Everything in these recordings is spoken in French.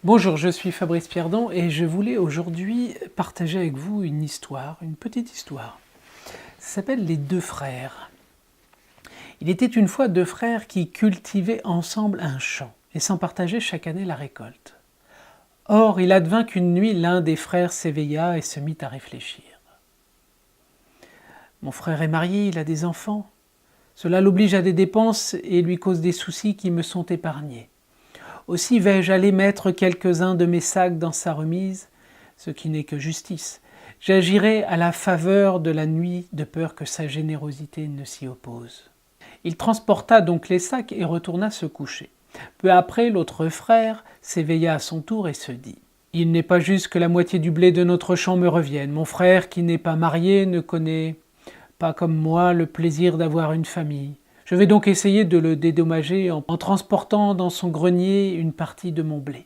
Bonjour, je suis Fabrice Pierdon et je voulais aujourd'hui partager avec vous une histoire, une petite histoire. Ça s'appelle Les deux frères. Il était une fois deux frères qui cultivaient ensemble un champ et s'en partageaient chaque année la récolte. Or, il advint qu'une nuit, l'un des frères s'éveilla et se mit à réfléchir. Mon frère est marié, il a des enfants. Cela l'oblige à des dépenses et lui cause des soucis qui me sont épargnés. Aussi vais-je aller mettre quelques-uns de mes sacs dans sa remise, ce qui n'est que justice. J'agirai à la faveur de la nuit, de peur que sa générosité ne s'y oppose. Il transporta donc les sacs et retourna se coucher. Peu après, l'autre frère s'éveilla à son tour et se dit « Il n'est pas juste que la moitié du blé de notre champ me revienne. Mon frère, qui n'est pas marié, ne connaît pas comme moi le plaisir d'avoir une famille. Je vais donc essayer de le dédommager en transportant dans son grenier une partie de mon blé. »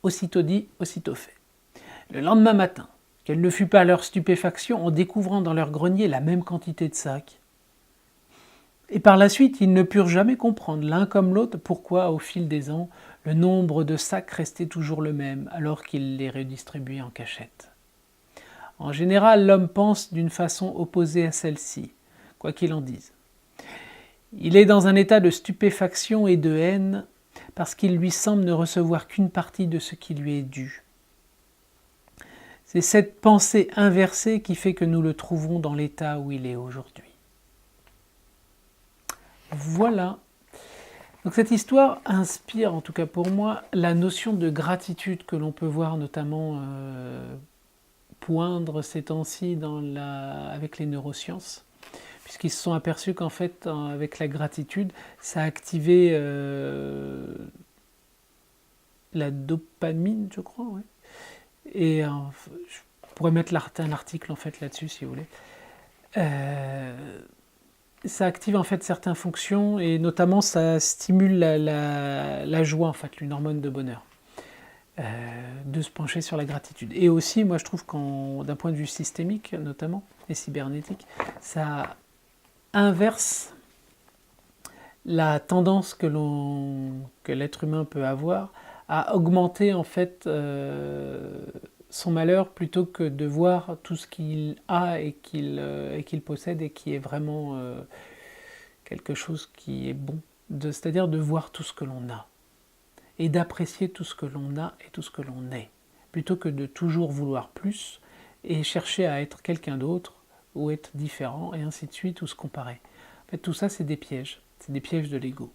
Aussitôt dit, aussitôt fait. Le lendemain matin, quelle ne fut pas leur stupéfaction en découvrant dans leur grenier la même quantité de sacs. Et par la suite, ils ne purent jamais comprendre l'un comme l'autre pourquoi, au fil des ans, le nombre de sacs restait toujours le même, alors qu'ils les redistribuaient en cachette. En général, l'homme pense d'une façon opposée à celle-ci, quoi qu'il en dise. Il est dans un état de stupéfaction et de haine parce qu'il lui semble ne recevoir qu'une partie de ce qui lui est dû. C'est cette pensée inversée qui fait que nous le trouvons dans l'état où il est aujourd'hui. Voilà. Donc cette histoire inspire, en tout cas pour moi, la notion de gratitude que l'on peut voir notamment poindre ces temps-ci avec les neurosciences, puisqu'ils se sont aperçus qu'en fait, avec la gratitude, ça activait la dopamine, je crois, ouais. Et je pourrais mettre un article en fait là-dessus si vous voulez. Ça active en fait certaines fonctions et notamment ça stimule la joie en fait, une hormone de bonheur. De se pencher sur la gratitude. Et aussi, moi je trouve d'un point de vue systémique notamment, et cybernétique, ça inverse la tendance que l'être humain peut avoir à augmenter en fait son malheur plutôt que de voir tout ce qu'il a et qu'il possède et qui est vraiment quelque chose qui est bon, c'est-à-dire de voir tout ce que l'on a et d'apprécier tout ce que l'on a et tout ce que l'on est, plutôt que de toujours vouloir plus et chercher à être quelqu'un d'autre ou être différent et ainsi de suite ou se comparer. En fait, tout ça c'est des pièges de l'ego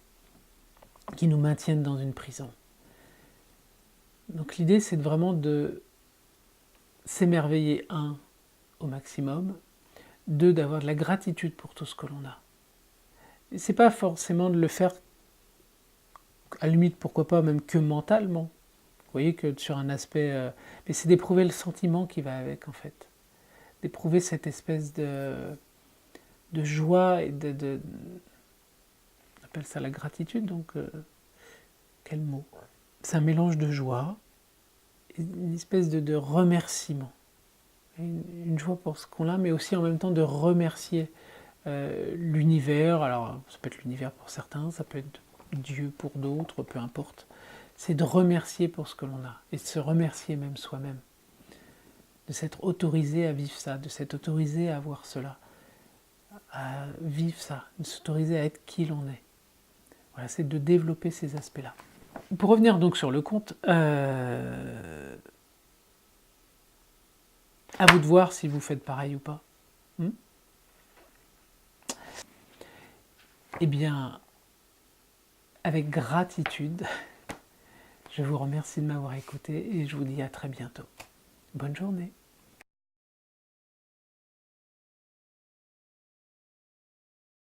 qui nous maintiennent dans une prison. Donc l'idée c'est vraiment de s'émerveiller, un, au maximum, deux, d'avoir de la gratitude pour tout ce que l'on a. Et c'est pas forcément de le faire, à la limite, pourquoi pas, même que mentalement. Vous voyez que sur un aspect... mais c'est d'éprouver le sentiment qui va avec, en fait. D'éprouver cette espèce de joie et on appelle ça la gratitude, donc... quel mot? C'est un mélange de joie, une espèce de remerciement. Une joie pour ce qu'on a, mais aussi en même temps de remercier l'univers. Alors, ça peut être l'univers pour certains, ça peut être Dieu pour d'autres, peu importe. C'est de remercier pour ce que l'on a, et de se remercier même soi-même. De s'être autorisé à vivre ça, de s'être autorisé à avoir cela, à vivre ça, de s'autoriser à être qui l'on est. Voilà, c'est de développer ces aspects-là. Pour revenir donc sur le conte, à vous de voir si vous faites pareil ou pas. Eh bien, avec gratitude, je vous remercie de m'avoir écouté et je vous dis à très bientôt. Bonne journée.